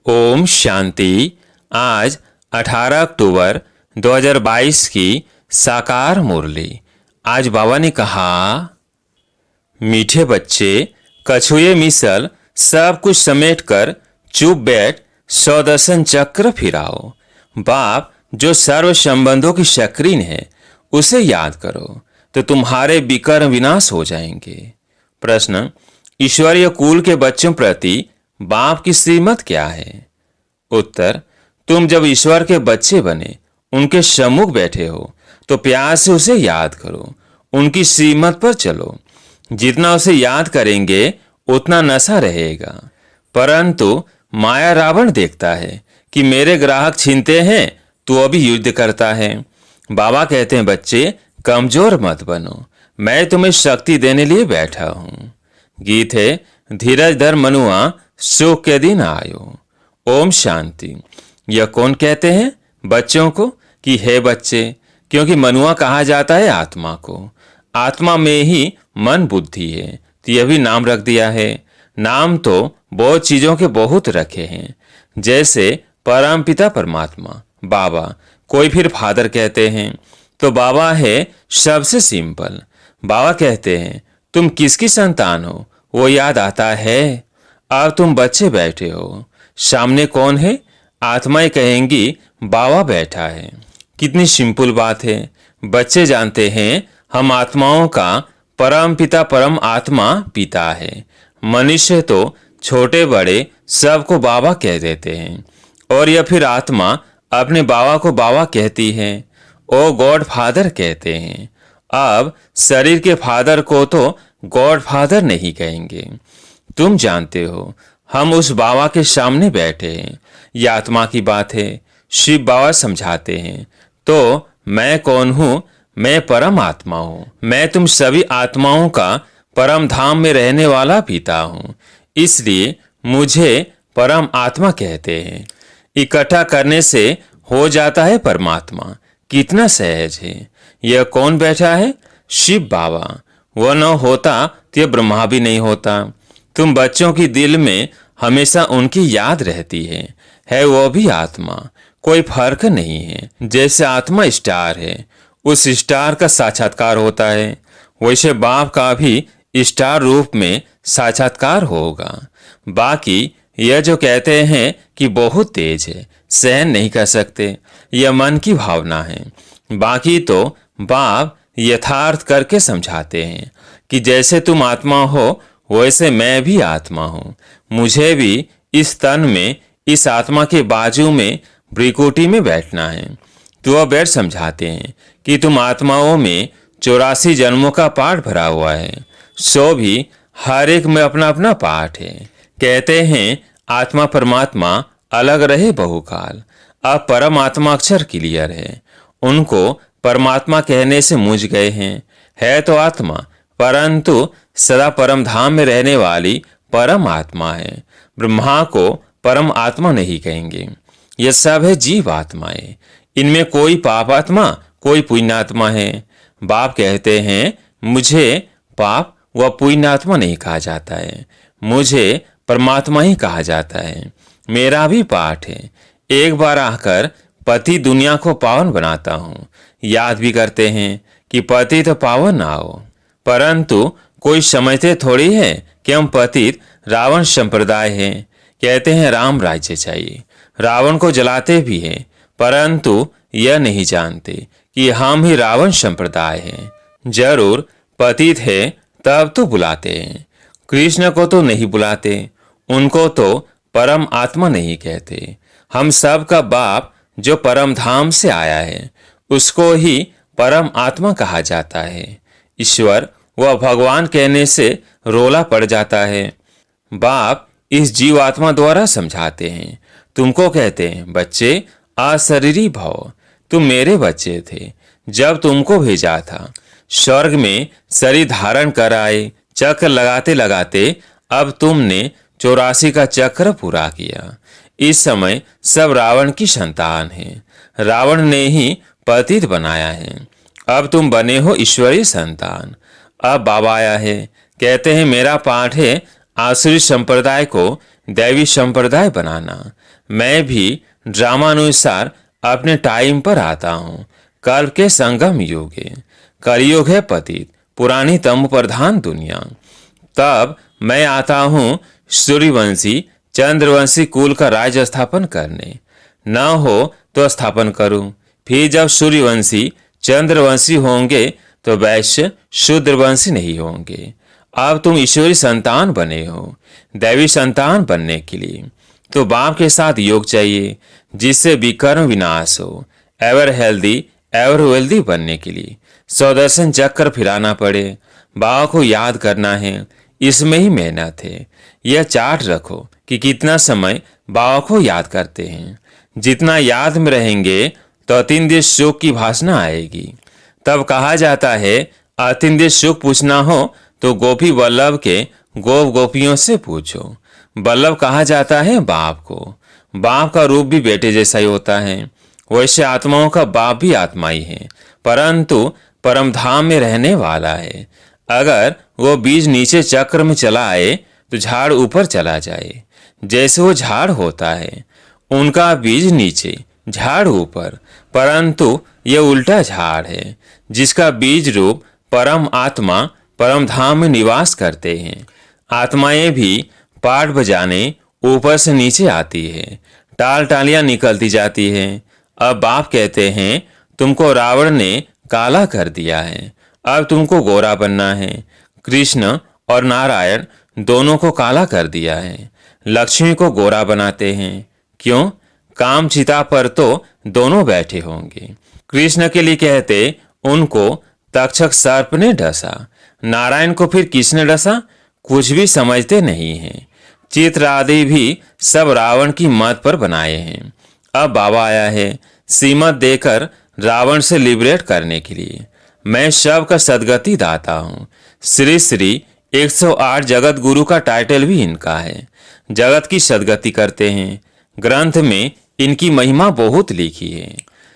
ओम शांति। आज 18 अक्टूबर 2022 की साकार मुरली। आज बाबा ने कहा, मीठे बच्चे, कछुए मिसल सब कुछ समेटकर चुप बैठ सौदर्शन चक्र फिराओ। बाप जो सर्व संबंधों की शक्रीन है उसे याद करो तो तुम्हारे विकर्म विनाश हो जाएंगे। प्रश्न, ईश्वरीय कुल के बच्चों प्रति बाप की श्रीमत क्या है? उत्तर, तुम जब ईश्वर के बच्चे बने, उनके सम्मुख बैठे हो तो प्यार से उसे याद करो, उनकी श्रीमत पर चलो। जितना उसे याद करेंगे उतना नशा रहेगा। परंतु माया रावण देखता है कि मेरे ग्राहक छीनते हैं तो अभी युद्ध करता है। बाबा कहते हैं, बच्चे कमजोर मत बनो, मैं तुम्हें शक्ति देने लिए बैठा हूं। गीत है, धीरज धर मनुआ सुख के दिन आयो। ओम शांति। यह कौन कहते हैं बच्चों को कि हे बच्चे? क्योंकि मनुआ कहा जाता है आत्मा को। आत्मा में ही मन बुद्धि है, तो यह भी नाम रख दिया है। नाम तो बहुत चीजों के बहुत रखे हैं, जैसे परम पिता परमात्मा, बाबा। कोई फिर फादर कहते हैं तो बाबा है सबसे सिंपल। बाबा कहते हैं, तुम किसकी संतान हो वो याद आता है। अब तुम बच्चे बैठे हो, सामने कौन है? आत्माएं कहेंगी बाबा बैठा है। कितनी सिंपल बात है। बच्चे जानते हैं हम आत्माओं का परम पिता परम आत्मा पिता है। मनुष्य तो छोटे बड़े सबको बाबा कह देते हैं, और यह फिर आत्मा अपने बाबा को बाबा कहती है। ओ गॉड फादर कहते हैं। अब शरीर के फादर को तो गॉड फादर नहीं कहेंगे। तुम जानते हो हम उस बाबा के सामने बैठे हैं। यह आत्मा की बात है। शिव बाबा समझाते हैं, तो मैं कौन हूं? मैं परम आत्मा हूं। मैं तुम सभी आत्माओं का परम धाम में रहने वाला पिता हूं, इसलिए मुझे परम आत्मा कहते हैं। इकट्ठा करने से हो जाता है परमात्मा। कितना सहज है। यह कौन बैठा है? शिव बाबा। वह न होता तो यह ब्रह्मा भी नहीं होता। तुम बच्चों की दिल में हमेशा उनकी याद रहती है वो भी आत्मा। कोई फर्क नहीं है। जैसे आत्मा स्टार है, उस स्टार का साक्षात्कार होता है, वैसे बाप का भी स्टार रूप में साक्षात्कार होगा। बाकी यह जो कहते हैं कि बहुत तेज है, सहन नहीं कर सकते, यह मन की भावना है। बाकी तो बाप यथार्थ करके समझाते हैं कि जैसे तुम आत्मा हो वैसे मैं भी आत्मा हूँ। मुझे भी इस तन में, इस आत्मा के बाजू में भ्रिकुटी में बैठना है। तो वह बैठ समझाते हैं कि तुम आत्माओं में 84 जन्मों का पाठ भरा हुआ है, सो भी हर एक में अपना अपना पाठ है। कहते हैं आत्मा परमात्मा अलग रहे बहुकाल। अब परमात्मा अक्षर क्लियर है, उनको परमात्मा कहने से मूझ गए हैं। है तो आत्मा, परंतु सदा परम धाम में रहने वाली परम आत्मा है। ब्रह्मा को परम आत्मा नहीं कहेंगे। यह सब है जीव आत्माएं। इनमें कोई पाप आत्मा, कोई पुण्यात्मा है। बाप कहते हैं, मुझे पाप व पुण्यात्मा नहीं कहा जाता है, मुझे परमात्मा ही कहा जाता है। मेरा भी पाठ है, एक बार आकर पति दुनिया को पावन बनाता हूँ। याद भी करते हैं कि पति तो पावन आओ, परंतु कोई समझते थोड़ी है कि हम पतित रावण संप्रदाय हैं। कहते हैं राम राज्य चाहिए, रावण को जलाते भी हैं, परंतु यह नहीं जानते कि हम ही रावण संप्रदाय हैं। जरूर पतित है तब तो बुलाते हैं। कृष्ण को तो नहीं बुलाते, उनको तो परम आत्मा नहीं कहते। हम सब का बाप जो परम धाम से आया है उसको ही परम आत्मा कहा जाता है। ईश्वर वह भगवान कहने से रोला पड़ जाता है। बाप इस जीव आत्मा द्वारा समझाते हैं। तुमको कहते हैं, बच्चे अशरीरी भव। तुम मेरे बच्चे थे जब तुमको भेजा था। स्वर्ग में शरीर धारण कर आए, चक्र लगाते लगाते अब तुमने 84 का चक्र पूरा किया। इस समय सब रावण की संतान है। रावण ने ही पतित बनाया है। अब तुम बने हो ईश्वरीय संतान। अब बाबा आया है, कहते हैं मेरा पाठ है आसुरी संप्रदाय को दैवी संप्रदाय बनाना। मैं भी ड्रामानुसार अपने टाइम पर आता हूँ। कल्प के संगम युग है, कलयुग है पतित, पुरानी तम प्रधान दुनिया। तब मैं आता हूँ सूर्यवंशी चंद्रवंशी कुल का राज स्थापन करने। न हो तो स्थापन करूं। फिर जब सूर्यवंशी चंद्रवंशी होंगे तो वैश्य शूद्रवंशी नहीं होंगे। अब तुम ईश्वरी संतान बने हो। दैवी संतान बनने के लिए तो बाप के साथ योग चाहिए, जिससे विकर्म विनाश हो। एवर हेल्दी एवर वेल्दी बनने के लिए स्वदर्शन चक्कर फिराना पड़े। बाबा को याद करना है, इसमें ही मेहनत है। यह चार्ट रखो कि कितना समय बाबा को याद करते हैं। जितना याद में रहेंगे तो अतिंद्रिय सुख की भाषणा आएगी। तब कहा जाता है अतिंद्रिय सुख पूछना हो तो गोपी वल्लभ के गोप गोपियों से पूछो। वल्लभ कहा जाता है बाप को। बाप का रूप भी बेटे जैसा ही होता है, वैसे आत्माओं का बाप भी आत्मा ही है, परंतु परम धाम में रहने वाला है। अगर वो बीज नीचे चक्र में चला आए तो झाड़ ऊपर चला जाए। जैसे वो झाड़ होता है, उनका बीज नीचे झाड़ ऊपर, परंतु ये उल्टा झाड़ है, जिसका बीज रूप परम आत्मा परम धाम में निवास करते हैं। आत्माएं भी पाठ बजाने ऊपर से नीचे आती है, टाल टालियां निकलती जाती है। अब बाप कहते हैं तुमको रावण ने काला कर दिया है, अब तुमको गोरा बनना है। कृष्ण और नारायण दोनों को काला कर दिया है, लक्ष्मी को गोरा बनाते हैं। क्यों? काम चिता पर तो दोनों बैठे होंगे। कृष्ण के लिए कहते उनको तक्षक सर्प ने डसा, नारायण को फिर किसने डसा? कुछ भी समझते नहीं हैं। चित्र आदि भी सब रावण की मत पर बनाए हैं। अब बाबा आया है सीमत देकर रावण से लिबरेट करने के लिए। मैं सबका सदगति दाता हूँ। श्री श्री 108 जगत गुरु का टाइटल भी इनका है। जगत की सदगति करते हैं। ग्रंथ में इनकी महिमा बहुत लिखी है।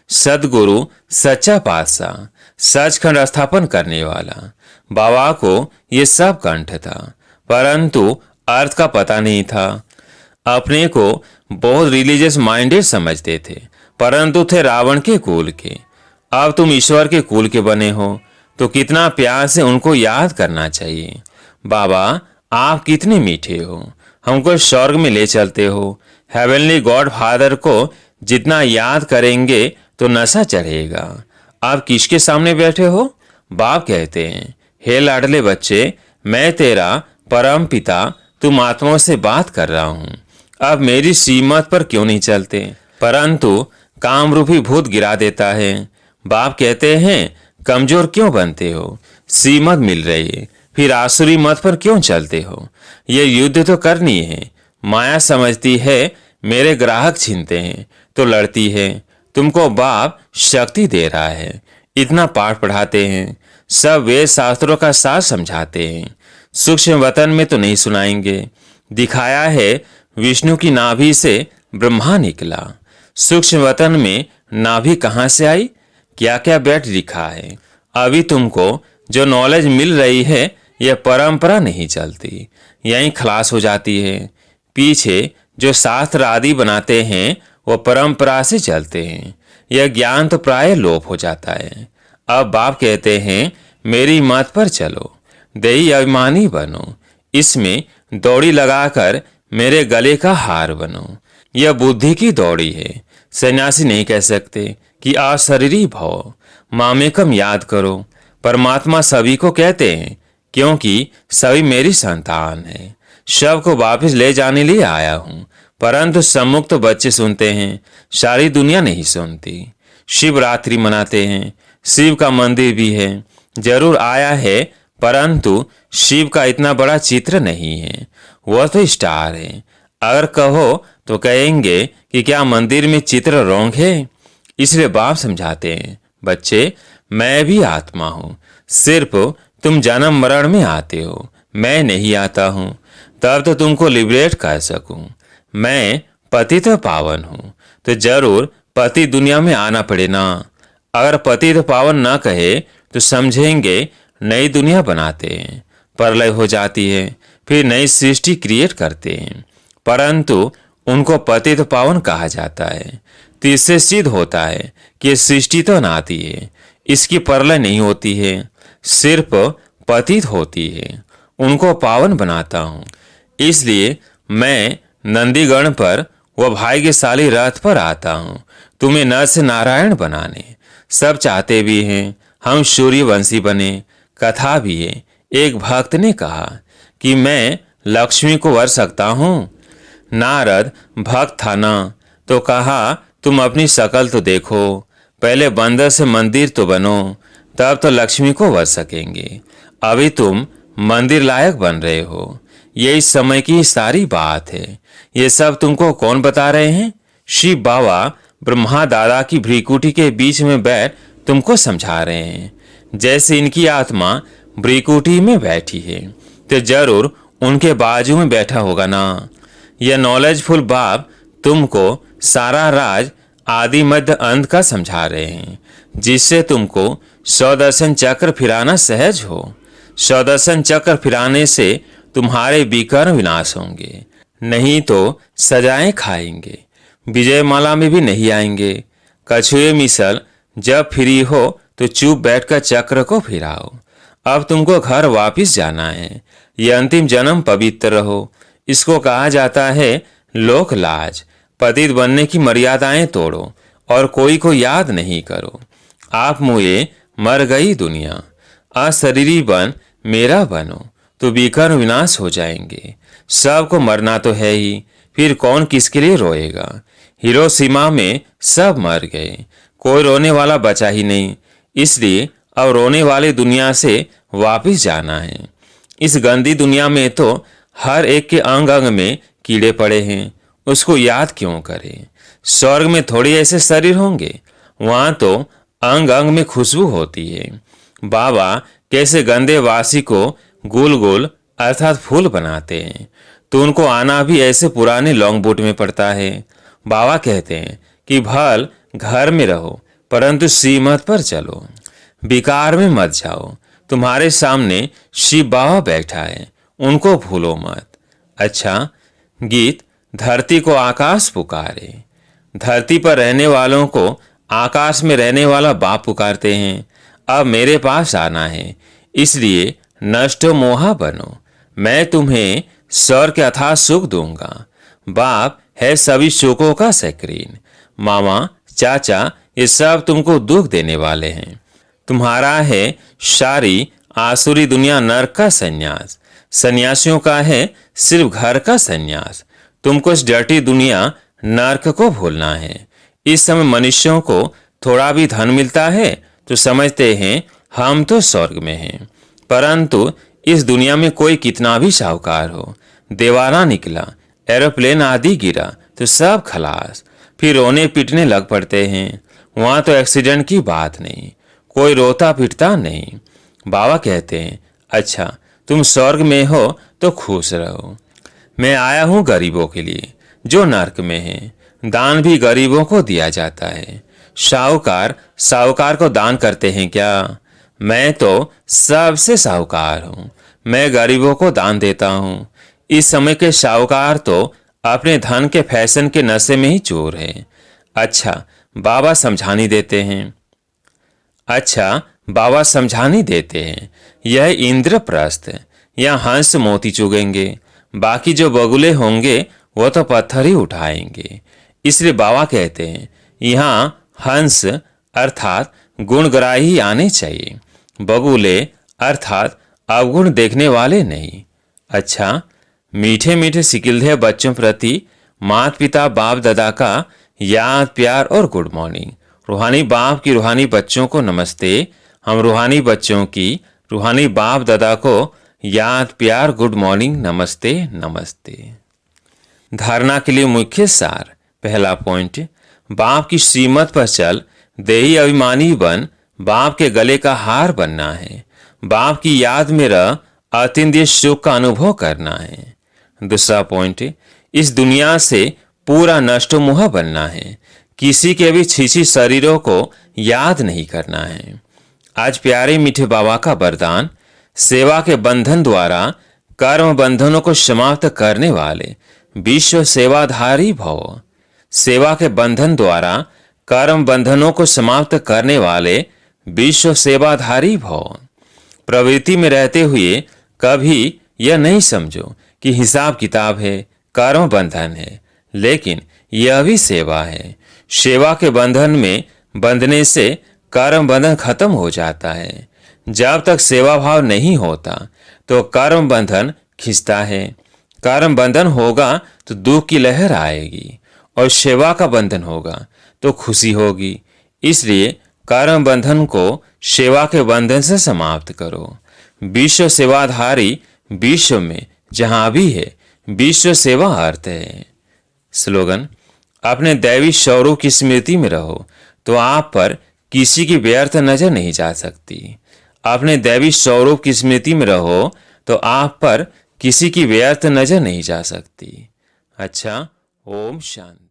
सदगुरु सच्चा पातशाह, सचखंड स्थापन करने वाला। बाबा को ये सब कंठ था, परंतु अर्थ का पता नहीं था। अपने को बहुत रिलीजियस माइंडेड समझते थे, परंतु थे रावण के कुल के। अब तुम ईश्वर के कुल के बने हो तो कितना प्यार से उनको याद करना चाहिए। बाबा आप कितने मीठे हो, हमको स्वर्ग में ले चलते हो। हेवनली गॉड फादर को जितना याद करेंगे तो नशा चढ़ेगा। आप किसके सामने बैठे हो? बाप कहते हैं हे लाडले बच्चे, मैं तेरा परम पिता तुम आत्माओं से बात कर रहा हूँ। अब मेरी सीमत पर क्यों नहीं चलते, परंतु काम रूपी भूत गिरा देता है। बाप कहते हैं कमजोर क्यों बनते हो, सीमत मिल रही है, फिर आसुरी मत पर क्यों चलते हो? ये युद्ध तो करनी है। माया समझती है मेरे ग्राहक छीनते हैं तो लड़ती है। तुमको बाप शक्ति दे रहा है, इतना पाठ पढ़ाते हैं, सब वेद शास्त्रों का सार समझाते हैं। सूक्ष्म वतन में तो नहीं सुनाएंगे। दिखाया है विष्णु की नाभि से ब्रह्मा निकला। सूक्ष्म वतन में नाभि कहाँ से आई, क्या क्या बैठ लिखा है। अभी तुमको जो नॉलेज मिल रही है यह परंपरा नहीं चलती, यहीं खलास हो जाती है। पीछे जो शास्त्र आदि बनाते हैं वो परंपरा से चलते हैं। यह ज्ञान तो प्राय लोप हो जाता है। अब बाप कहते हैं मेरी मत पर चलो, देही अभिमानी बनो, इसमें दौड़ी लगाकर मेरे गले का हार बनो। यह बुद्धि की दौड़ी है। सन्यासी नहीं कह सकते कि अशरीरी भव। मामेकम याद करो। परमात्मा सभी को कहते हैं क्योंकि सभी मेरी संतान है। शव को वापस ले जाने लिए आया हूँ, परंतु सम्मुख तो बच्चे सुनते हैं, सारी दुनिया नहीं सुनती। शिवरात्रि मनाते हैं, शिव का मंदिर भी है, जरूर आया है, परंतु शिव का इतना बड़ा चित्र नहीं है। वह तो स्टार है। अगर कहो तो कहेंगे कि क्या मंदिर में चित्र रॉन्ग है। इसलिए बाप समझाते हैं बच्चे मैं भी आत्मा हूँ, सिर्फ तुम जन्म मरण में आते हो, मैं नहीं आता हूँ। तब तो तुमको लिबरेट कर सकूं। मैं पतित पावन हूँ तो जरूर पति दुनिया में आना पड़े ना। अगर पतित पावन न कहे तो समझेंगे नई दुनिया बनाते हैं, प्रलय हो जाती है, फिर नई सृष्टि क्रिएट करते हैं। परंतु उनको पतित पावन कहा जाता है। तो इससे सिद्ध होता है कि ये सृष्टि तो नाती है, इसकी प्रलय नहीं होती है, सिर्फ पतित होती है। उनको पावन बनाता हूँ, इसलिए मैं नंदीगण पर व भाग्यशाली रथ पर आता हूँ तुम्हें नर से नारायण बनाने। सब चाहते भी हैं हम सूर्यवंशी बने। कथा भी है, एक भक्त ने कहा कि मैं लक्ष्मी को वर सकता हूँ। नारद भक्त था ना, तो कहा तुम अपनी शकल तो देखो, पहले बंदर से मंदिर तो बनो, तब तो लक्ष्मी को वर सकेंगे। अभी तुम मंदिर लायक बन रहे हो, ये इस समय की सारी बात है। ये सब तुमको कौन बता रहे हैं? शिव बाबा ब्रह्मा दादा की भ्रिकुटी के बीच में बैठ तुमको समझा रहे हैं। जैसे इनकी आत्मा भ्रिकुटी में बैठी है, तो जरूर उनके बाजू में बैठा होगा ना। यह नॉलेजफुल बाप तुमको सारा राज आदि मध्य अंत का समझा रहे हैं, जिससे तुमको स्वदर्शन चक्र फिराना सहज हो। स्वदर्शन चक्र फिराने से तुम्हारे विकर्म विनाश होंगे, नहीं तो सजाएं खाएंगे, विजयमाला में भी नहीं आएंगे। कछुए मिसल जब फ्री हो तो चुप बैठकर चक्र को फिराओ। अब तुमको घर वापिस जाना है, ये अंतिम जन्म पवित्र रहो। इसको कहा जाता है लोक लाज। पतित बनने की मर्यादाएं तोड़ो और कोई को याद नहीं करो। आप मुए मर गई दुनिया, अशरीरी बन मेरा बनो, तो विकर्म विनाश हो जाएंगे। सबको मरना तो है ही, फिर कौन किसके लिए रोएगा। हिरोशिमा में सब मर गए, कोई रोने वाला बचा ही नहीं। इसलिए अब रोने वाली दुनिया से वापिस जाना है। इस गंदी दुनिया में तो हर एक के अंग अंग में कीड़े पड़े हैं, उसको याद क्यों करें। स्वर्ग में थोड़ी ऐसे शरीर होंगे, वहां तो अंग अंग में खुशबू होती है। बाबा कैसे गंदे वासी को गोल गोल अर्थात फूल बनाते हैं, तो उनको आना भी ऐसे पुराने लॉन्ग बूट में पड़ता है। बाबा कहते हैं कि भल घर में रहो, परंतु श्रीमत पर चलो, विकार में मत जाओ। तुम्हारे सामने शिव बाबा बैठा है, उनको भूलो मत। अच्छा, गीत धरती को आकाश पुकारे। धरती पर रहने वालों को आकाश में रहने वाला बाप पुकारते हैं। अब मेरे पास आना है, इसलिए नष्ट मोहा बनो, मैं तुम्हें स्वर्ग के अथाह सुख दूंगा। बाप है सभी सुखों का शौकीन। मामा चाचा ये सब तुमको दुख देने वाले हैं। तुम्हारा है सारी आसुरी दुनिया नरक का संन्यास, सन्यासियों का है सिर्फ घर का संन्यास। तुमको इस डर्टी दुनिया नरक को भूलना है। इस समय मनुष्यों को थोड़ा भी धन मिलता है तो समझते हैं हम तो स्वर्ग में हैं, परंतु इस दुनिया में कोई कितना भी साहूकार हो, देवारा निकला, एरोप्लेन आदि गिरा तो सब खलास, फिर रोने पीटने लग पड़ते हैं। वहां तो एक्सीडेंट की बात नहीं, कोई रोता पीटता नहीं। बाबा कहते हैं अच्छा तुम स्वर्ग में हो तो खुश रहो। मैं आया हूं गरीबों के लिए जो नरक में हैं। दान भी गरीबों को दिया जाता है। साहूकार साहूकार को दान करते हैं क्या? मैं तो सबसे साहूकार हूं, मैं गरीबों को दान देता हूं। इस समय के साहूकार तो अपने धन के फैशन के नशे में ही चोर हैं। अच्छा बाबा समझानी देते हैं। यह इंद्रप्रस्थ या हंस मोती चुगेंगे, बाकी जो बगुले होंगे वो तो पत्थर ही उठाएंगे। इसलिए बाबा कहते हैं यहाँ हंस अर्थात गुणग्राही आने चाहिए, बगुले अर्थात अवगुण देखने वाले नहीं। अच्छा, मीठे मीठे सिकिलधे बच्चों प्रति माता पिता बाप दादा का याद प्यार और गुड मॉर्निंग। रूहानी बाप की रूहानी बच्चों को नमस्ते। हम रूहानी बच्चों की रूहानी बाप दादा को याद प्यार गुड मॉर्निंग नमस्ते नमस्ते। धारणा के लिए मुख्य सार। पहला पॉइंट, बाप की श्रीमत पर चल, देही अभिमानी बन, बाप के गले का हार बनना है। बाप की याद में रह, अतीन्द्रिय सुख का अनुभव करना है। दूसरा पॉइंट, इस दुनिया से पूरा नष्ट मोह बनना है। किसी के भी छीछी शरीरों को याद नहीं करना है। आज प्यारे मीठे बाबा का वरदान, सेवा के बंधन द्वारा कर्म बंधनों को समाप्त करने वाले विश्व सेवाधारी भव। सेवा के बंधन द्वारा कर्म बंधनों को समाप्त करने वाले विश्व सेवाधारी भव। प्रवृत्ति में रहते हुए कभी यह नहीं समझो कि हिसाब किताब है, कर्म बंधन है, लेकिन यह भी सेवा है। सेवा के बंधन में बंधने से कर्म बंधन खत्म हो जाता है। जब तक सेवा भाव नहीं होता तो कर्म बंधन खिंचता है। कर्म बंधन होगा तो दुख की लहर आएगी, और सेवा का बंधन होगा तो खुशी होगी। इसलिए कर्म बंधन को सेवा के बंधन से समाप्त करो। विश्व सेवाधारी विश्व में जहां भी है, विश्व सेवा अर्थ है। स्लोगन: अपने दैवी स्वरूप की स्मृति में रहो तो आप पर किसी की व्यर्थ नजर नहीं जा सकती। अपने दैवी स्वरूप की स्मृति में रहो तो आप पर किसी की व्यर्थ नजर नहीं जा सकती। अच्छा, ओम शांति।